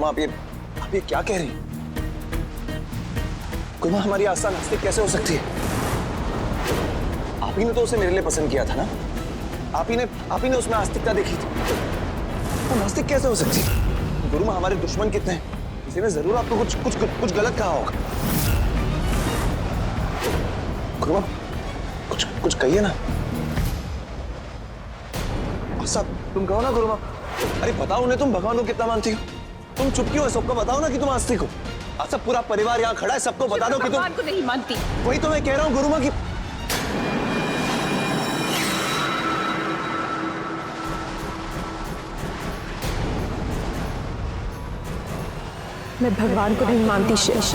गुरुमा आप ये क्या कह रही हैं? गुरुमा हमारी आस्था नास्तिक कैसे हो सकती है? आप ही ने तो उसे मेरे लिए पसंद किया था ना? आप ही ने उसमें आस्तिकता देखी थी। तो नास्तिक कैसे हो सकती है? गुरुमा हमारे दुश्मन कितने हैं? किसी ने जरूर आपको कुछ गलत कहा होगा। गुरुमा कुछ कहिए ना। साहब तुम कहो ना गुरुमा। अरे बताओ उन्हें तुम भगवान को कितना मानती हो। तुम चुप क्यों हो? सबको बताओ ना कि तुम आस्तिक हो। सब पूरा परिवार यहाँ खड़ा है, सबको बता दो कि तुम भगवान को नहीं मानती। वही तो मैं कह रहा हूँ गुरुमा की। मैं भगवान को नहीं मानती शेष।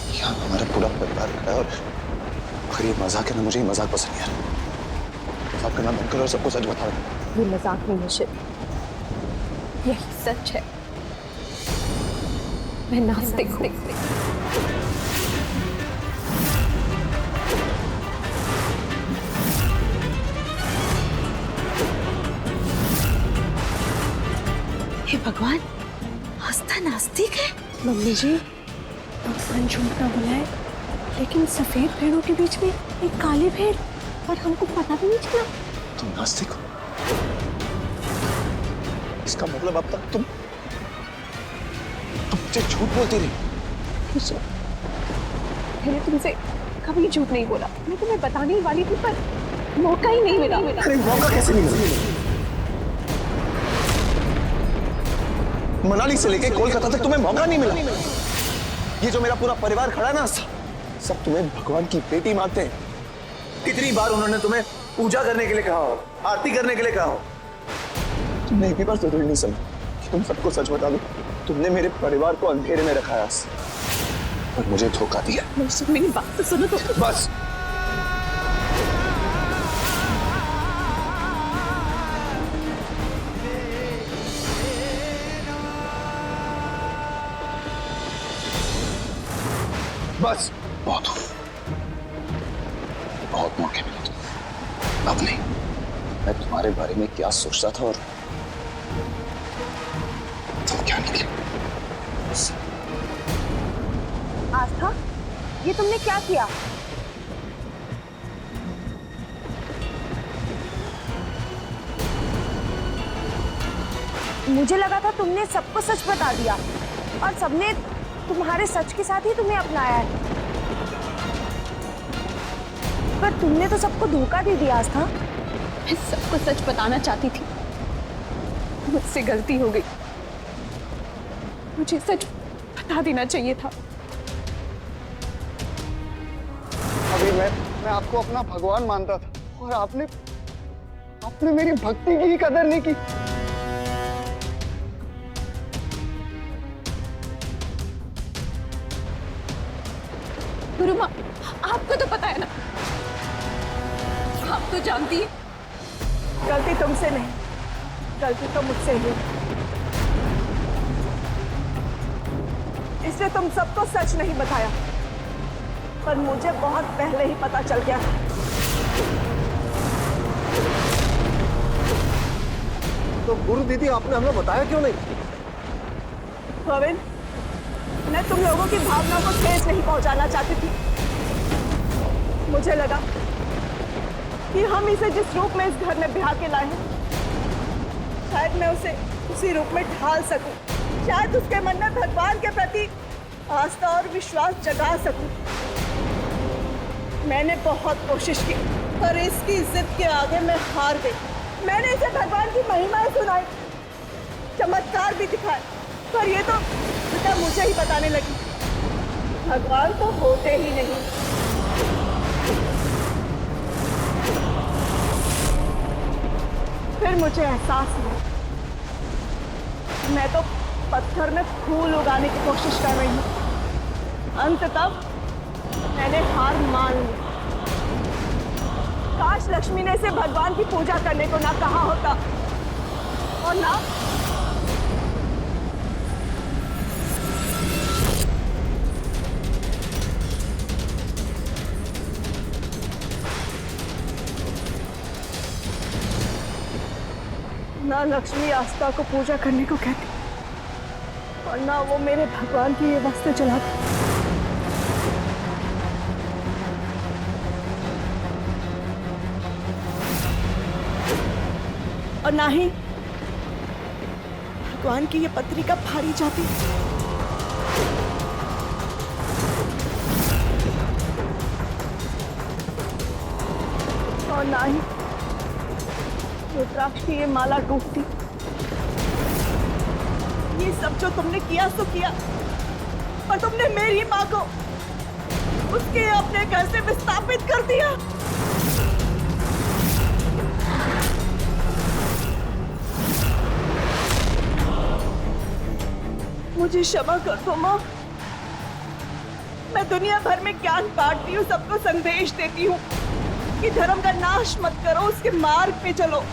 यहाँ हमारा पूरा परिवार खड़ा है और अगर ये मजाक है ना, मुझे ये मजाक पसंद नहीं है। मजाक करना बंद करो और सबको सच बताओ। ये मजाक नहीं है शिव, यही सच है। मैं नास्तिक हूँ। हे भगवान, आस्था नास्तिक है? मम्मी जी, भगवान झूठ ना बुलाए, लेकिन सफेद भेड़ों के बीच में एक काली भेड़, और हमको पता भी नहीं चला। तुम नास्तिक हो? इसका मतलब अब तक तुम मुझे झूठ बोलती रही। मैंने तुमसे कभी झूठ नहीं बोला। मैं तुम्हें बताने ही वाली थी, पर मौका ही नहीं मिला। अरे मौका कैसे नहीं मिला? मनाली से लेके कोलकाता तक तुम्हें मौका नहीं मिला। ये जो मेरा पूरा परिवार खड़ा है ना, सब तुम्हें भगवान की बेटी मानते हैं। कितनी बार उन्होंने तुम्हें पूजा करने के लिए कहा हो, आरती करने के लिए कहा हो, तुमने एक भी बार जरूरी नहीं समझा कि तुम सबको सच बता दो। तुमने मेरे परिवार को अंधेरे में रखा है और मुझे धोखा दिया। मेरी बात तो सुनो तो। बस बस बहुत हो, बहुत मौके मिले तुम। अब नहीं। मैं तुम्हारे बारे में क्या सोचता था और तुम क्या निकले। आस्था, ये तुमने क्या किया? मुझे लगा था तुमने सबको सच बता दिया और सबने तुम्हारे सच के साथ ही तुम्हें अपनाया है, पर तुमने तो सबको धोखा दे दिया आस्था। मैं सबको सच बताना चाहती थी, मुझसे गलती हो गई। मुझे सच बता देना चाहिए था। अभी मैं आपको अपना भगवान मानता था और आपने मेरी भक्ति की कदर नहीं की। गुरुमा, आपको तो पता है ना, आप तो जानती है। गलती तुमसे नहीं, गलती तो मुझसे हुई। इसलिए तुम सबको सच नहीं बताया, पर मुझे बहुत पहले ही पता चल गया। तो गुरु दीदी आपने हमें बताया क्यों नहीं? गोविंद, मैं तुम लोगों की भावनाओं को ठेस नहीं पहुंचाना चाहती थी। मुझे लगा कि हम इसे जिस रूप में इस घर में ब्याह के लाए हैं, शायद मैं उसे उसी रूप में ढाल सकूं। शायद उसके मन में भगवान के प्रति आस्था और विश्वास जगा सकूं। मैंने बहुत कोशिश की, पर इसकी जिद के आगे मैं हार गई। मैंने इसे भगवान की महिमाएं सुनाई, चमत्कार भी दिखाए, पर ये तो पिता मुझे ही बताने लगी, भगवान तो होते ही नहीं। फिर मुझे एहसास हुआ मैं तो पत्थर में फूल उगाने की कोशिश कर रही हूँ। अंततः मैंने हार मान ली। काश लक्ष्मी ने इसे भगवान की पूजा करने को ना कहा होता और ना लक्ष्मी आस्था को पूजा करने को कहती और ना वो मेरे भगवान की ये वस्तु जलाती। और ना ही भगवान की ये पत्रिका फाड़ी जाती। और ना ही रुद्राक्ष की ये माला टूटती। ये सब जो तुमने किया सो किया, पर तुमने मेरी माँ को उसके अपने घर से विस्थापित कर दिया। मुझे क्षमा कर दो माँ। मैं दुनिया भर में ज्ञान बांटती हूँ, सबको संदेश देती हूँ कि धर्म का नाश मत करो, उसके मार्ग पे चलो।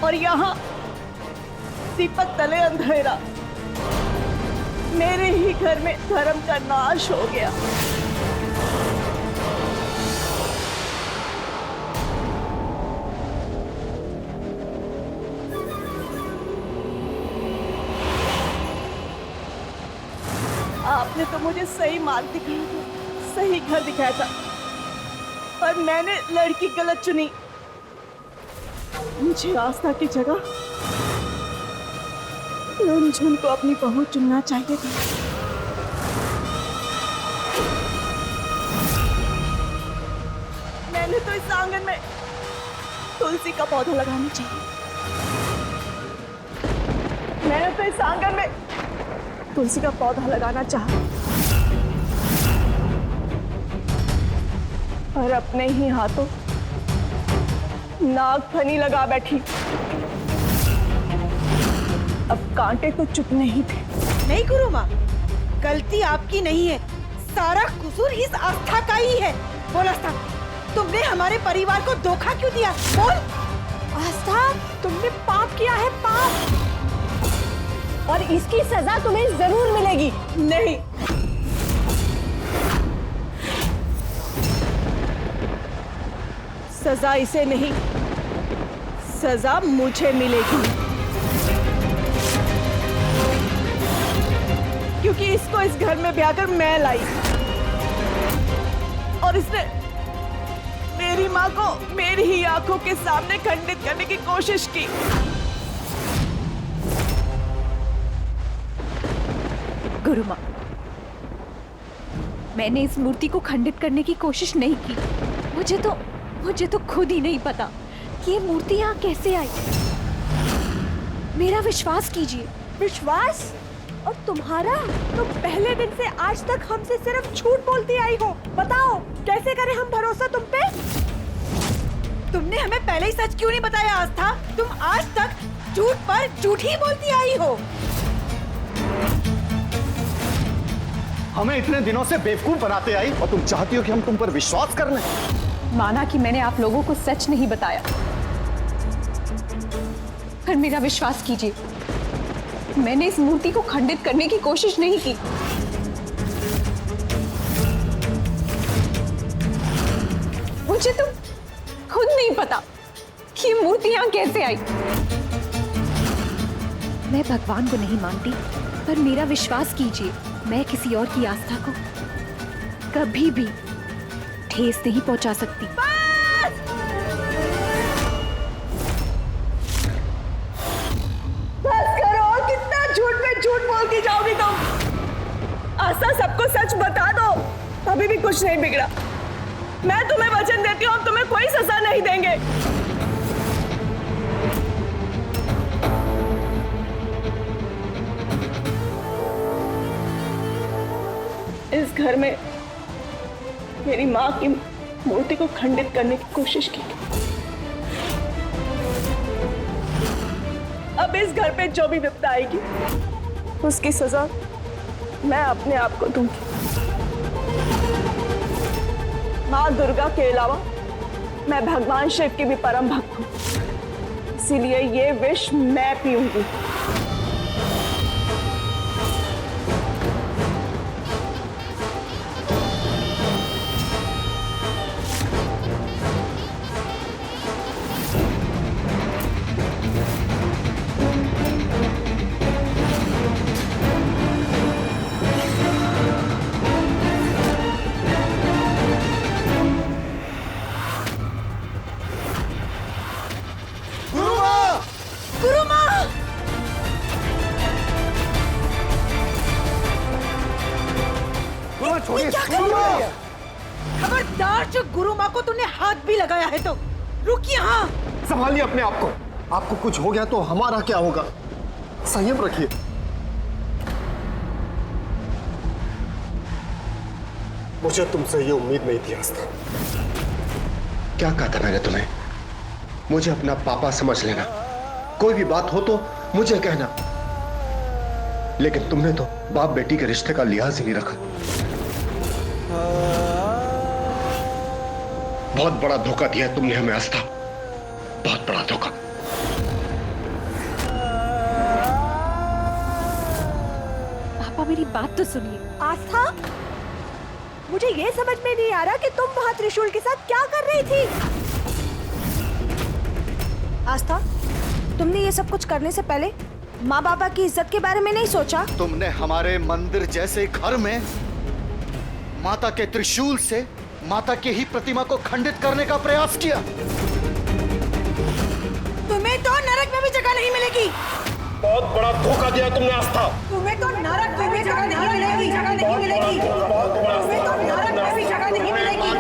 और यहाँ दीपक तले अंधेरा, मेरे ही घर में धर्म का नाश हो गया। आपने तो मुझे सही मार्ग दिखाया था, सही घर दिखाया था, पर मैंने लड़की गलत चुनी। मुझे आस्था की जगह रुनझुन को अपनी बहू चुनना चाहिए था। मैंने तो इस आंगन में तुलसी का पौधा लगाना चाहिए। मैंने तो इस आंगन में तुलसी का पौधा लगाना चाहा, पर अपने ही हाथों नागफनी लगा बैठी। अब कांटे तो चुप नहीं थे। नहीं गुरु माँ, गलती आपकी नहीं है, सारा कसूर इस आस्था का ही है। बोल आस्था, तुमने हमारे परिवार को धोखा क्यों दिया? बोल आस्था, तुमने पाप किया है, पाप, और इसकी सजा तुम्हें जरूर मिलेगी। नहीं, सजा इसे नहीं, सजा मुझे मिलेगी, क्योंकि इसको इस घर में ब्याहकर मैं लाई और इसने मेरी माँ को मेरी ही आंखों के सामने खंडित करने की कोशिश की। गुरु माँ, मैंने इस मूर्ति को खंडित करने की कोशिश नहीं की। मुझे तो खुद ही नहीं पता कि ये मूर्ति यहाँ कैसे आई। मेरा विश्वास कीजिए। विश्वास? और तुम्हारा? तुम पहले दिन से आज तक हमसे सिर्फ झूठ बोलती आई हो। बताओ कैसे करें हम भरोसा तुम पे? तुमने हमें पहले ही सच क्यों नहीं बताया आस्था? तुम आज तक झूठ पर झूठ ही बोलती आई हो। हमें इतने दिनों से बेवकूफ बनाते आई और तुम चाहती हो कि हम तुम पर विश्वास कर लें? माना कि मैंने आप लोगों को सच नहीं बताया, पर मेरा विश्वास कीजिए, मैंने इस मूर्ति को खंडित करने की कोशिश नहीं की। मुझे तो खुद नहीं पता कि ये मूर्ति यहाँ कैसे आई। मैं भगवान को नहीं मानती, पर मेरा विश्वास कीजिए, मैं किसी और की आस्था को कभी भी ठेस नहीं पहुंचा सकती। बस करो, कितना झूठ पे झूठ बोलती जाओगी तुम? आस्था, सबको सच बता दो, अभी भी कुछ नहीं बिगड़ा। मैं तुम्हें वचन देती हूँ, हम तुम्हें कोई सजा नहीं देंगे। इस घर में मेरी माँ की मूर्ति को खंडित करने की कोशिश की। अब इस घर पे जो भी विपदा आएगी उसकी सजा मैं अपने आप को दूंगी। माँ दुर्गा के अलावा मैं भगवान शिव की भी परम भक्त हूँ, इसीलिए ये विष मैं पीऊंगी। खबरदार, जो गुरु माँ को तूने हाथ भी लगाया है तो रुक यहाँ। संभालिए अपने आप को। आपको कुछ हो गया तो हमारा क्या होगा? संयम रखिए। मुझे तुमसे ये उम्मीद नहीं थी आस्था। क्या कहा था मैंने तुम्हें? मुझे अपना पापा समझ लेना, कोई भी बात हो तो मुझे कहना। लेकिन तुमने तो बाप बेटी के रिश्ते का लिहाज ही नहीं रखा। बहुत बड़ा धोखा दिया तुमने हमें आस्था, बहुत बड़ा धोखा। पापा मेरी बात तो सुनिए। आस्था, मुझे ये समझ में नहीं आ रहा कि तुम वहां त्रिशूल के साथ क्या कर रही थी। आस्था, तुमने ये सब कुछ करने से पहले माँ बाबा की इज्जत के बारे में नहीं सोचा? तुमने हमारे मंदिर जैसे घर में माता के त्रिशूल से माता की ही प्रतिमा को खंडित करने का प्रयास किया। तुम्हें तो नरक में भी जगह नहीं मिलेगी। बहुत बड़ा धोखा दिया तुमने आस्था। तुम्हें तो नरक में भी जगह नहीं मिलेगी, जगह नहीं मिलेगी। तुम्हें तो नरक में भी जगह नहीं मिलेगी।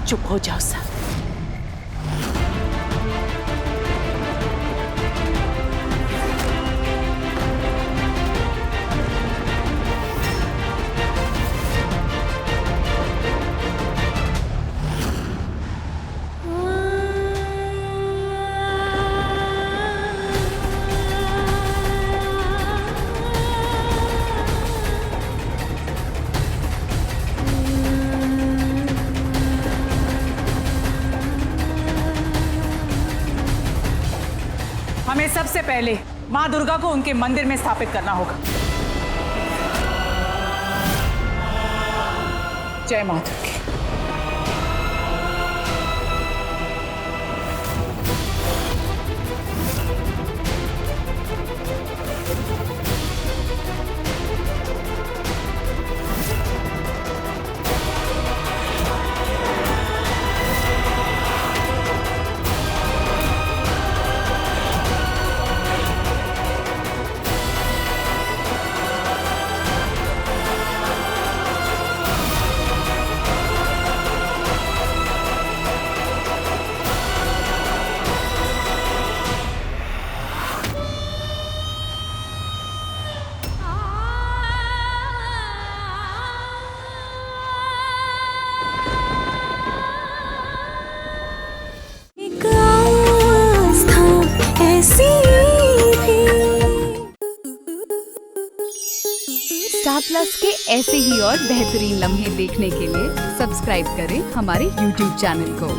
चुप हो जाओ सब। हमें सबसे पहले माँ दुर्गा को उनके मंदिर में स्थापित करना होगा। जय माँ दुर्गा। स्टार प्लस के ऐसे ही और बेहतरीन लम्हे देखने के लिए सब्सक्राइब करें हमारे YouTube चैनल को।